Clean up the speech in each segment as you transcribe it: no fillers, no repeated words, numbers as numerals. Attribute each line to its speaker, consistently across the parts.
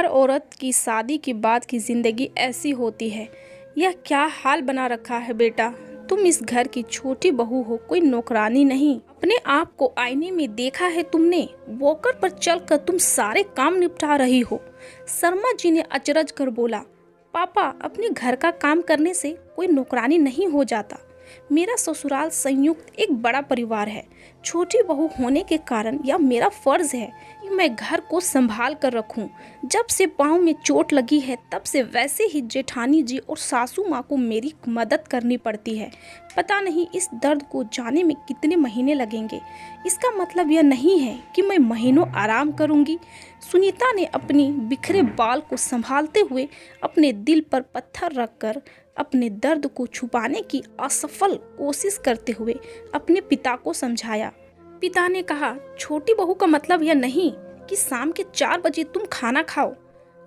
Speaker 1: हर औरत की शादी के बाद की ज़िंदगी ऐसी होती है। यह क्या हाल बना रखा है बेटा। तुम इस घर की छोटी बहू हो, कोई नौकरानी नहीं। अपने आप को आईने में देखा है तुमने? वॉकर पर चलकर तुम सारे काम निपटा रही हो। शर्मा जी ने अचरज कर बोला, पापा, अपने घर का काम करने से कोई नौकरानी नहीं हो जाता। मेरा ससुराल संयुक्त एक बड़ा परिवार है। छोटी बहू होने के कारण यह मेरा फर्ज है कि मैं घर को संभाल कर रखूं। जब से पाँव में चोट लगी है तब से वैसे ही जेठानी जी और सासू माँ को मेरी मदद करनी पड़ती है। पता नहीं इस दर्द को जाने में कितने महीने लगेंगे। इसका मतलब यह नहीं है कि मैं महीनों आराम करूंगी। सुनीता ने अपनी बिखरे बाल को संभालते हुए अपने दिल पर पत्थर रखकर अपने दर्द को छुपाने की असफल कोशिश करते हुए अपने पिता को समझाया। पिता ने कहा, छोटी बहू का मतलब यह नहीं कि शाम के 4 बजे तुम खाना खाओ।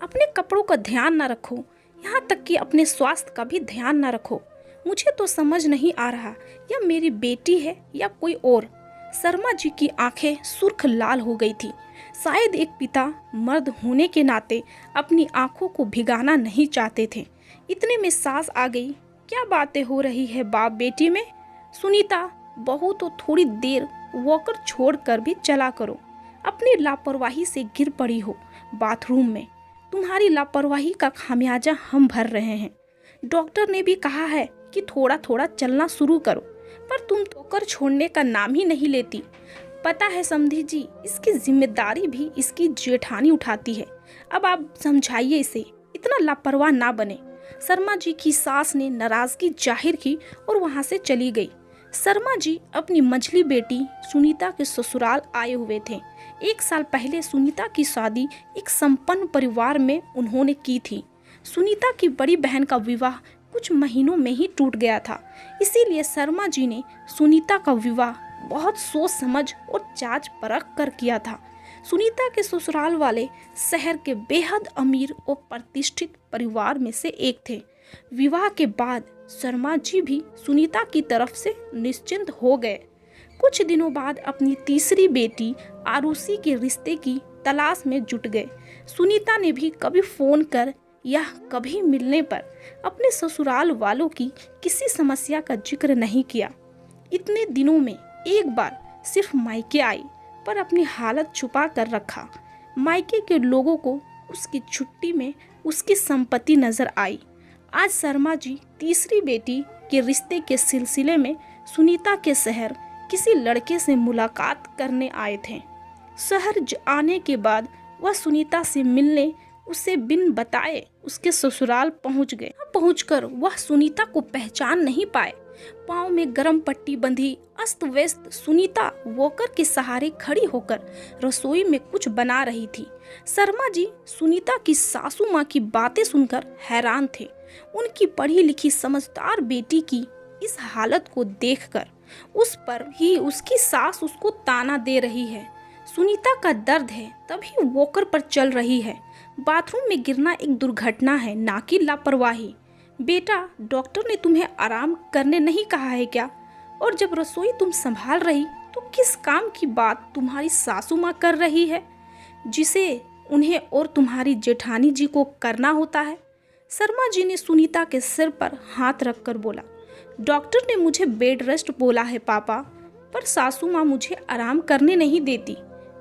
Speaker 1: अपने कपड़ों का ध्यान न रखो, यहाँ तक कि अपने स्वास्थ्य का भी ध्यान न रखो। मुझे तो समझ नहीं आ रहा यह मेरी बेटी है या कोई और। शर्मा जी की आंखें सुर्ख लाल हो गई थी। शायद एक पिता मर्द होने के नाते अपनी आंखों को भिगाना नहीं चाहते थे। इतने में सास आ गई। क्या बातें हो रही है बाप बेटी में? सुनीता, बहू तो थोड़ी देर वॉकर छोड़कर भी चला करो। अपनी लापरवाही से गिर पड़ी हो बाथरूम में। तुम्हारी लापरवाही का खामियाजा हम भर रहे हैं। डॉक्टर ने भी कहा है कि थोड़ा थोड़ा चलना शुरू करो, पर तुम वॉकर छोड़ने का नाम ही नहीं लेती। पता है समधी जी, इसकी जिम्मेदारी भी इसकी जेठानी उठाती है। अब आप समझाइए इसे, इतना लापरवाह ना बने। शर्मा जी की सास ने नाराजगी जाहिर की और वहां से चली गई। शर्मा जी अपनी मंझली बेटी सुनीता के ससुराल आए हुए थे। 1 साल पहले सुनीता की शादी एक संपन्न परिवार में उन्होंने की थी। सुनीता की बड़ी बहन का विवाह कुछ महीनों में ही टूट गया था। इसीलिए शर्मा जी ने सुनीता का विवाह बहुत सोच समझ और जांच परख कर किया था। सुनीता के ससुराल वाले शहर के बेहद अमीर और प्रतिष्ठित परिवार में से एक थे। विवाह के बाद शर्मा जी भी सुनीता की तरफ से निश्चिंत हो गए। कुछ दिनों बाद अपनी तीसरी बेटी आरुषि के रिश्ते की तलाश में जुट गए। सुनीता ने भी कभी फोन कर या कभी मिलने पर अपने ससुराल वालों की किसी समस्या का जिक्र नहीं किया। इतने दिनों में एक बार सिर्फ मायके आई, पर अपनी हालत छुपा कर रखा। मायके के लोगों को उसकी छुट्टी में उसकी संपत्ति नजर आई। आज शर्मा जी तीसरी बेटी के रिश्ते के सिलसिले में सुनीता के शहर किसी लड़के से मुलाकात करने आए थे। शहर आने के बाद वह सुनीता से मिलने उसे बिन बताए उसके ससुराल पहुंच गए। पहुंचकर वह सुनीता को पहचान नहीं पाए। पाँव में गरम पट्टी बंधी अस्त व्यस्त सुनीता वॉकर के सहारे खड़ी होकर रसोई में कुछ बना रही थी। शर्मा जी सुनीता की सासू माँ की बातें सुनकर हैरान थे। उनकी पढ़ी लिखी समझदार बेटी की इस हालत को देखकर उस पर ही उसकी सास उसको ताना दे रही है। सुनीता का दर्द है तभी वॉकर पर चल रही है। बाथरूम में गिरना एक दुर्घटना है, ना कि लापरवाही। बेटा, डॉक्टर ने तुम्हें आराम करने नहीं कहा है क्या? और जब रसोई तुम संभाल रही तो किस काम की बात तुम्हारी सासू माँ कर रही है, जिसे उन्हें और तुम्हारी जेठानी जी को करना होता है? शर्मा जी ने सुनीता के सिर पर हाथ रखकर बोला, डॉक्टर ने मुझे बेड रेस्ट बोला है पापा, पर सासू माँ मुझे आराम करने नहीं देती।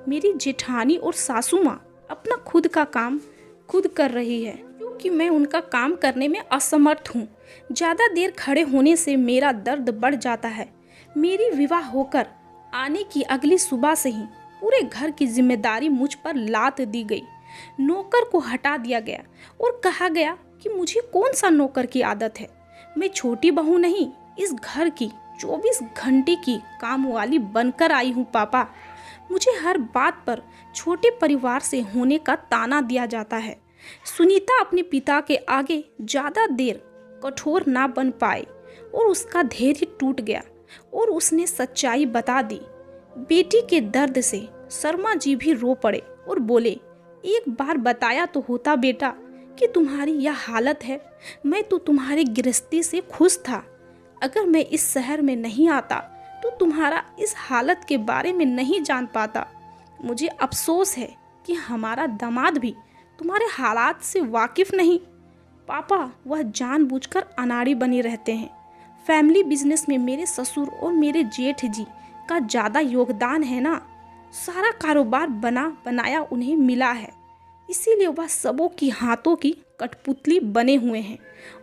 Speaker 1: मेरी जेठानी और सासू माँ अपना खुद का काम खुद कर रही है, क्योंकि मैं उनका काम करने में असमर्थ हूँ। ज़्यादा देर खड़े होने से मेरा दर्द बढ़ जाता है। मेरी विवाह होकर आने की अगली सुबह से ही पूरे घर की जिम्मेदारी मुझ पर लाद दी गई। नौकर को हटा दिया गया और कहा गया कि मुझे कौन सा नौकर की आदत है। मैं छोटी बहू नहीं, इस घर की 24 घंटे की काम वाली बनकर आई हूँ पापा। मुझे हर बात पर छोटे परिवार से होने का ताना दिया जाता है। सुनीता अपने पिता के आगे ज़्यादा देर कठोर ना बन पाई और उसका धैर्य टूट गया और उसने सच्चाई बता दी। बेटी के दर्द से शर्मा जी भी रो पड़े और बोले, एक बार बताया तो होता बेटा कि तुम्हारी यह हालत है। मैं तो तुम्हारी गृहस्थी से खुश था। अगर मैं इस शहर में नहीं आता तो तुम्हारा इस हालत के बारे में नहीं जान पाता। मुझे अफसोस है कि हमारा दामाद भी तुम्हारे हालात से वाकिफ नहीं। पापा वह जानबूझकर अनाड़ी बने रहते हैं। फैमिली बिजनेस में मेरे ससुर और मेरे जेठ जी का ज़्यादा योगदान है ना। सारा कारोबार बना बनाया उन्हें मिला है, इसीलिए वह सबों की हाथों की कठपुतली बने हुए हैं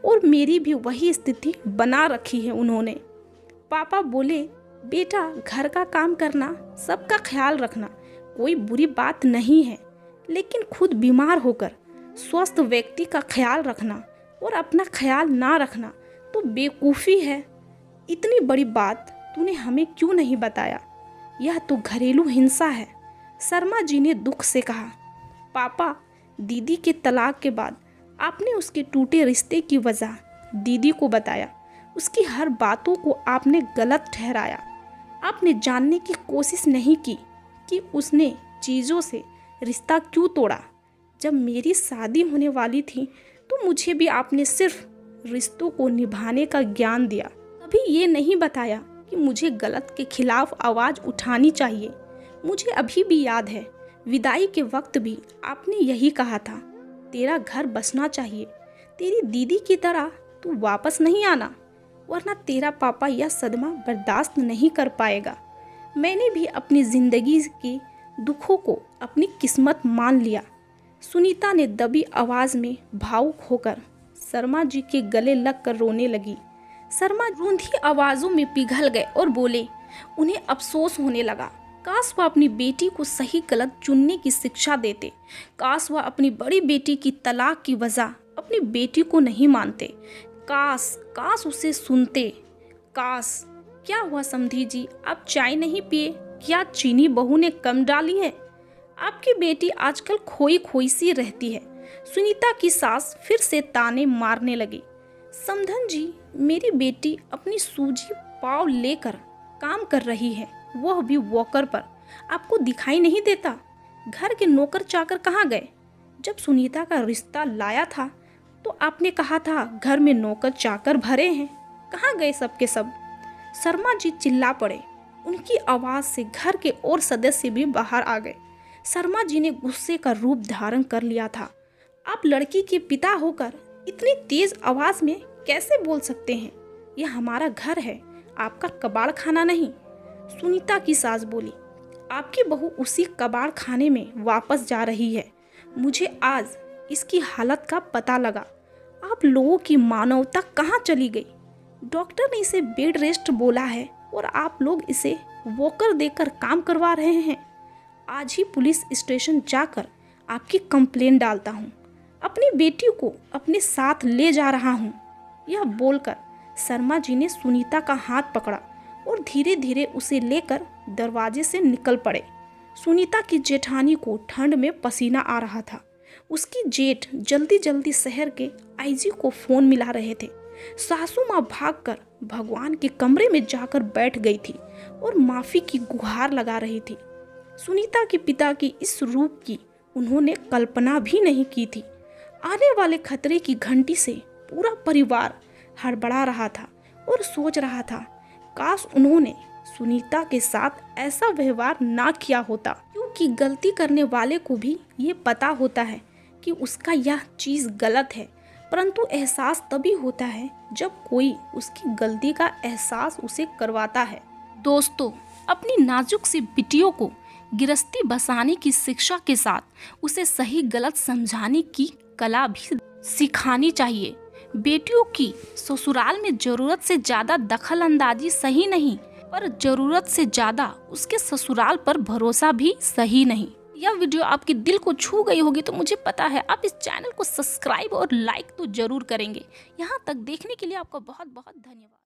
Speaker 1: और मेरी भी वही स्थिति बना रखी है उन्होंने। पापा बोले, बेटा घर का काम करना, सबका ख्याल रखना कोई बुरी बात नहीं है, लेकिन खुद बीमार होकर स्वस्थ व्यक्ति का ख्याल रखना और अपना ख्याल ना रखना तो बेवकूफ़ी है। इतनी बड़ी बात तूने हमें क्यों नहीं बताया? यह तो घरेलू हिंसा है, शर्मा जी ने दुख से कहा। पापा, दीदी के तलाक के बाद आपने उसके टूटे रिश्ते की वजह दीदी को बताया। उसकी हर बातों को आपने गलत ठहराया। आपने जानने की कोशिश नहीं की कि उसने चीज़ों से रिश्ता क्यों तोड़ा। जब मेरी शादी होने वाली थी तो मुझे भी आपने सिर्फ रिश्तों को निभाने का ज्ञान दिया, कभी ये नहीं बताया कि मुझे गलत के खिलाफ आवाज़ उठानी चाहिए। मुझे अभी भी याद है, विदाई के वक्त भी आपने यही कहा था, तेरा घर बसना चाहिए, तेरी दीदी की तरह तू वापस नहीं आना, वरना तेरा पापा यह सदमा बर्दाश्त नहीं कर पाएगा। मैंने भी अपनी ज़िंदगी के दुखों को अपनी किस्मत मान लिया। सुनीता ने दबी आवाज़ में भावुक होकर शर्मा जी के गले लगकर रोने लगी। शर्मा रूंधी आवाज़ों में पिघल गए और बोले, उन्हें अफसोस होने लगा। काश वह अपनी बेटी को सही गलत चुनने की शिक्षा देते। काश वह अपनी बड़ी बेटी की तलाक की वजह अपनी बेटी को नहीं मानते। काश उसे सुनते। काश। क्या हुआ समधी जी, आप चाय नहीं पिए? क्या चीनी बहू ने कम डाली है? आपकी बेटी आजकल खोई खोई सी रहती है। सुनीता की सास फिर से ताने मारने लगी। समधन जी, मेरी बेटी अपनी सूजी पाव लेकर काम कर रही है, वह भी वॉकर पर। आपको दिखाई नहीं देता? घर के नौकर चाकर कहाँ गए? जब सुनीता का रिश्ता लाया था तो आपने कहा था घर में नौकर चाकर भरे हैं, कहाँ गए सब के सब? शर्मा जी चिल्ला पड़े। उनकी आवाज़ से घर के और सदस्य भी बाहर आ गए। शर्मा जी ने गुस्से का रूप धारण कर लिया था। आप लड़की के पिता होकर इतनी तेज आवाज़ में कैसे बोल सकते हैं? यह हमारा घर है, आपका कबाड़ खाना नहीं। सुनीता की सास बोली, आपकी बहू उसी कबाड़ खाने में वापस जा रही है। मुझे आज इसकी हालत का पता लगा। आप लोगों की मानवता कहाँ चली गई? डॉक्टर ने इसे बेड रेस्ट बोला है और आप लोग इसे वॉकर देकर काम करवा रहे हैं। आज ही पुलिस स्टेशन जाकर आपकी कंप्लेंट डालता हूँ। अपनी बेटी को अपने साथ ले जा रहा हूँ। यह बोलकर शर्मा जी ने सुनीता का हाथ पकड़ा और धीरे धीरे उसे लेकर दरवाजे से निकल पड़े। सुनीता की जेठानी को ठंड में पसीना आ रहा था। उसकी जेठ जल्दी जल्दी शहर के आईजी को फ़ोन मिला रहे थे। सासू माँ भागकर भगवान के कमरे में जाकर बैठ गई थी और माफ़ी की गुहार लगा रही थी। सुनीता के पिता की इस रूप की उन्होंने कल्पना भी नहीं की थी। आने वाले खतरे की घंटी से पूरा परिवार हड़बड़ा रहा था और सोच रहा था, काश उन्होंने सुनीता के साथ ऐसा व्यवहार ना किया होता, क्योंकि गलती करने वाले को भी ये पता होता है कि उसका यह चीज़ गलत है, परंतु एहसास तभी होता है जब कोई उसकी गलती का एहसास उसे करवाता है। दोस्तों, अपनी नाजुक सी बिटियों को गिरस्ती बसाने की शिक्षा के साथ उसे सही गलत समझाने की कला भी सिखानी चाहिए। बेटियों की ससुराल में ज़रूरत से ज़्यादा दखल अंदाजी सही नहीं, पर ज़रूरत से ज़्यादा उसके ससुराल पर भरोसा भी सही नहीं। यह वीडियो आपके दिल को छू गई होगी तो मुझे पता है आप इस चैनल को सब्सक्राइब और लाइक तो ज़रूर करेंगे। यहाँ तक देखने के लिए आपका बहुत बहुत धन्यवाद।